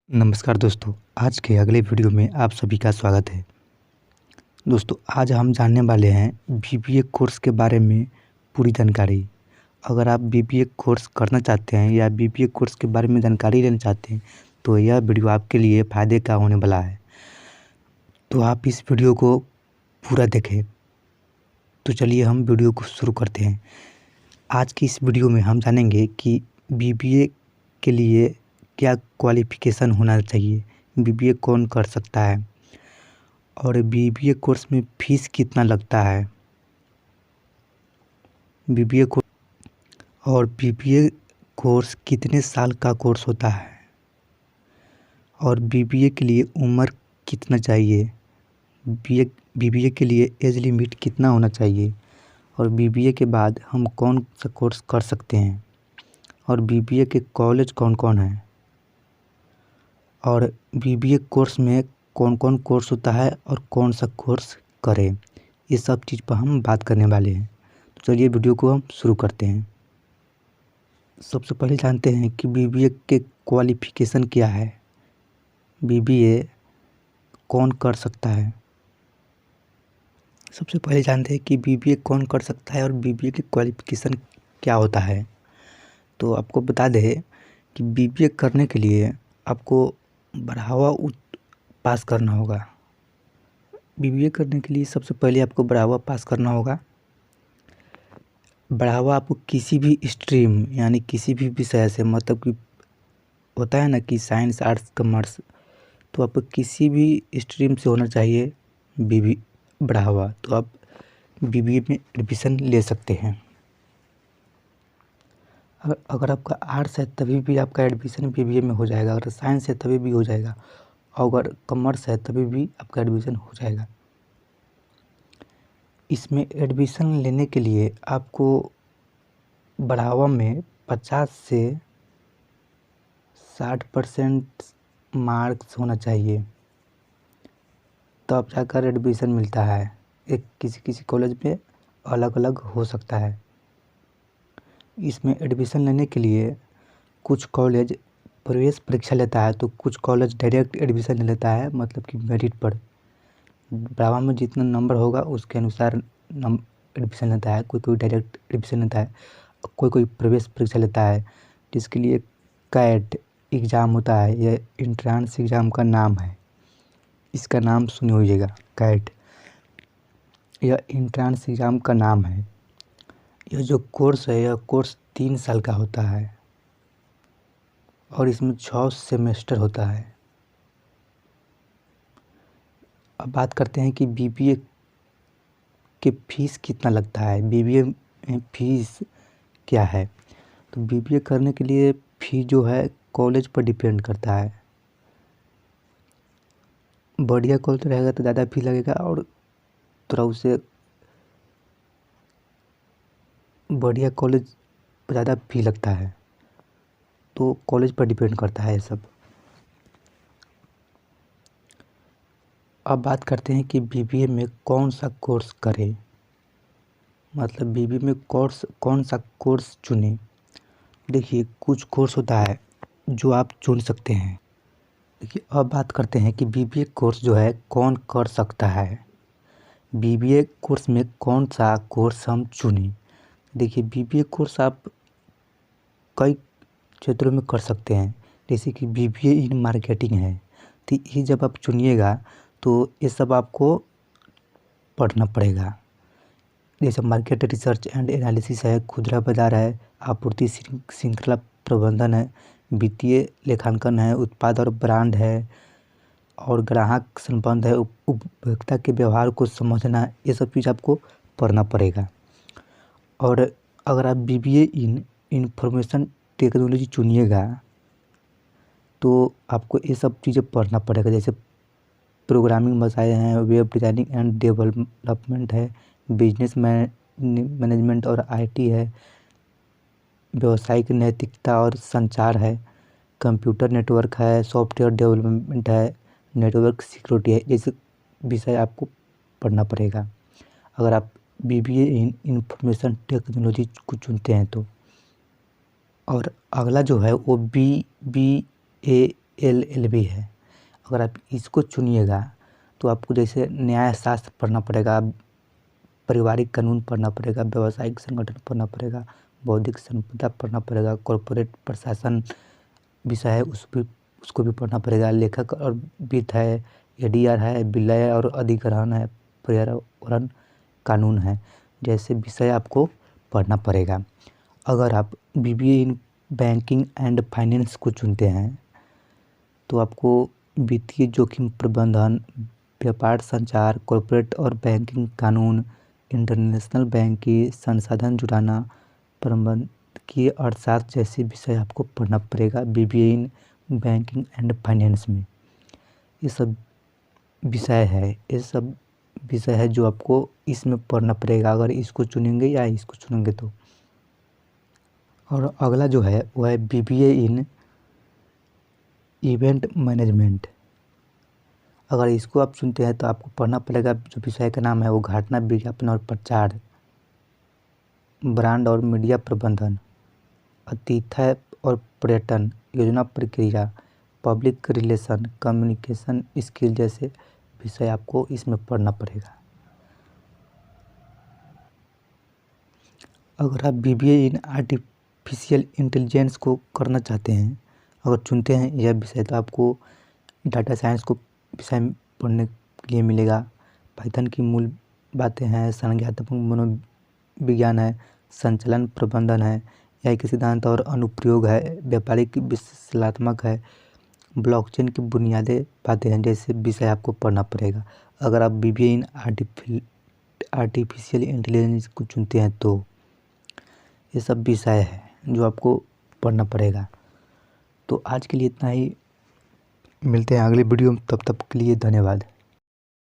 नमस्कार दोस्तों, आज के अगले वीडियो में आप सभी का स्वागत है। दोस्तों, आज हम जानने वाले हैं बीबीए कोर्स के बारे में पूरी जानकारी। अगर आप बीबीए कोर्स करना चाहते हैं या बीबीए कोर्स के बारे में जानकारी लेना चाहते हैं तो यह वीडियो आपके लिए फ़ायदे का होने वाला है। तो आप इस वीडियो को पूरा देखें। तो चलिए हम वीडियो को शुरू करते हैं। आज की इस वीडियो में हम जानेंगे कि बीबीए के लिए क्या क्वालिफ़िकेशन होना चाहिए, बीबीए कौन कर सकता है और बीबीए कोर्स में फ़ीस कितना लगता है, बीबीए कोर्स कितने साल का कोर्स होता है और बीबीए के लिए उम्र कितना चाहिए, बीबीए के लिए एज लिमिट कितना होना चाहिए और बीबीए के बाद हम कौन सा कोर्स कर सकते हैं और बीबीए के कॉलेज कौन कौन हैं और बीबीए कोर्स में कौन कौन कोर्स होता है और कौन सा कोर्स करें, ये सब चीज़ पर हम बात करने वाले हैं। तो चलिए वीडियो को हम शुरू करते हैं। सबसे पहले जानते हैं कि बीबीए के क्वालिफ़िकेशन क्या है, बीबीए कौन कर सकता है। सबसे पहले जानते हैं कि बीबीए कौन कर सकता है और बीबीए के क्वालिफ़िकेशन क्या होता है। तो आपको बता दें कि बीबीए करने के लिए आपको बढ़ावा पास करना होगा। बीबीए करने के लिए सबसे पहले आपको बढ़ावा पास करना होगा। बढ़ावा आपको किसी भी स्ट्रीम यानी किसी भी विषय से, मतलब कि होता है ना कि साइंस, आर्ट्स, कॉमर्स, तो आपको किसी भी स्ट्रीम से होना चाहिए बढ़ावा, तो आप बीबीए में एडमिशन ले सकते हैं। अगर आपका आर्ट्स है तभी भी आपका एडमिशन बीबीए में हो जाएगा, अगर साइंस है तभी भी हो जाएगा, अगर कॉमर्स है तभी भी आपका एडमिशन हो जाएगा। इसमें एडमिशन लेने के लिए आपको बढ़ावा में 50 से 60% मार्क्स होना चाहिए, तब जाकर एडमिशन मिलता है। एक किसी कॉलेज में अलग अलग हो सकता है। इसमें एडमिशन लेने के लिए कुछ कॉलेज प्रवेश परीक्षा लेता है तो कुछ कॉलेज डायरेक्ट एडमिशन ले लेता है, मतलब कि मेरिट पर। बढ़ावा में जितना नंबर होगा उसके अनुसार एडमिशन लेता है। कोई डायरेक्ट एडमिशन लेता है, कोई प्रवेश परीक्षा लेता है, जिसके लिए कैट एग्ज़ाम होता है। यह इंट्रांस एग्ज़ाम का नाम है, इसका नाम सुने होइएगा, कैट। यह इंट्रांस एग्ज़ाम का नाम है। यह जो कोर्स है, यह कोर्स 3 साल का होता है और इसमें 6 सेमेस्टर होता है। अब बात करते हैं कि बीबीए की फ़ीस कितना लगता है, बीबीए में फ़ीस क्या है। तो बीबीए करने के लिए फ़ी जो है कॉलेज पर डिपेंड करता है। बढ़िया कॉलेज रहेगा तो ज़्यादा फ़ी लगेगा और थोड़ा उससे बढ़िया कॉलेज पर ज़्यादा फ़ी लगता है, तो कॉलेज पर डिपेंड करता है ये सब। अब बात करते हैं कि बीबीए में कौन सा कोर्स करें, मतलब बीबीए में कौन सा कोर्स चुनें। देखिए, कुछ कोर्स होता है जो आप चुन सकते हैं। देखिए, अब बात करते हैं कि बीबीए कोर्स जो है कौन कर सकता है, बीबीए कोर्स में कौन सा कोर्स हम चुनें। देखिए, बीबीए कोर्स आप कई क्षेत्रों में कर सकते हैं, जैसे कि बीबीए इन मार्केटिंग है, तो ये जब आप चुनिएगा तो ये सब आपको पढ़ना पड़ेगा। जैसे मार्केट रिसर्च एंड एनालिसिस है, खुदरा बाजार है, आपूर्ति श्रृंखला प्रबंधन है, वित्तीय लेखांकन है, उत्पाद और ब्रांड है और ग्राहक संबंध है, उपभोक्ता के व्यवहार को समझना, ये सब चीज़ आपको पढ़ना पड़ेगा। और अगर आप बीबीए इन इंफॉर्मेशन टेक्नोलॉजी चुनिएगा तो आपको ये सब चीज़ें पढ़ना पड़ेगा, जैसे प्रोग्रामिंग भाषाएँ हैं, वेब डिज़ाइनिंग एंड डेवलपमेंट है, बिजनेस मैनेजमेंट और आईटी है, व्यावसायिक नैतिकता और संचार है, कंप्यूटर नेटवर्क है, सॉफ्टवेयर डेवलपमेंट है, नेटवर्क सिक्योरिटी है। जैसे विषय आपको पढ़ना पड़ेगा अगर आप बीबीए इन इंफॉर्मेशन टेक्नोलॉजी को चुनते हैं तो। और अगला जो है वो बीबीए LLB है। अगर आप इसको चुनिएगा तो आपको जैसे न्यायशास्त्र पढ़ना पड़ेगा, पारिवारिक कानून पढ़ना पड़ेगा, व्यावसायिक संगठन पढ़ना पड़ेगा, बौद्धिक संपदा पढ़ना पड़ेगा, कॉरपोरेट प्रशासन विषय है उसको भी पढ़ना पड़ेगा, लेखक और वित्त है, ADR है, विलय और अधिग्रहण है, पर्यावरण कानून है, जैसे विषय आपको पढ़ना पड़ेगा। अगर आप BBA in banking and finance को चुनते हैं तो आपको वित्तीय जोखिम प्रबंधन, व्यापार संचार, कॉरपोरेट और बैंकिंग कानून, इंटरनेशनल बैंक की संसाधन जुटाना, प्रबंधकीय अर्थशास्त्र जैसे विषय आपको पढ़ना पड़ेगा BBA in banking and finance में। ये सब विषय है जो आपको इसमें पढ़ना पड़ेगा अगर इसको चुनेंगे या इसको चुनेंगे तो। और अगला जो है वो है BBA इन इवेंट मैनेजमेंट। अगर इसको आप चुनते हैं तो आपको पढ़ना पड़ेगा, जो विषय का नाम है वो घटना विज्ञापन और प्रचार, ब्रांड और मीडिया प्रबंधन, आतिथ्य और पर्यटन, योजना प्रक्रिया, पब्लिक रिलेशन, कम्युनिकेशन स्किल जैसे विषय आपको इसमें पढ़ना पड़ेगा। अगर आप BBA इन आर्टिफिशियल इंटेलिजेंस को करना चाहते हैं, अगर चुनते हैं यह विषय, तो आपको डाटा साइंस को विषय पढ़ने के लिए मिलेगा। पाइथन की मूल बातें हैं, संज्ञानात्मक मनोविज्ञान है, संचालन प्रबंधन है, AI के सिद्धांत और अनुप्रयोग है, व्यापारिक विश्लेषणात्मक है, ब्लॉकचेन की बुनियादी बातें हैं जैसे विषय आपको पढ़ना पड़ेगा। अगर आप BBA इन आर्टिफिशियल इंटेलिजेंस को चुनते हैं तो ये सब विषय है जो आपको पढ़ना पड़ेगा। तो आज के लिए इतना ही, मिलते हैं अगले वीडियो में, तब तक के लिए धन्यवाद।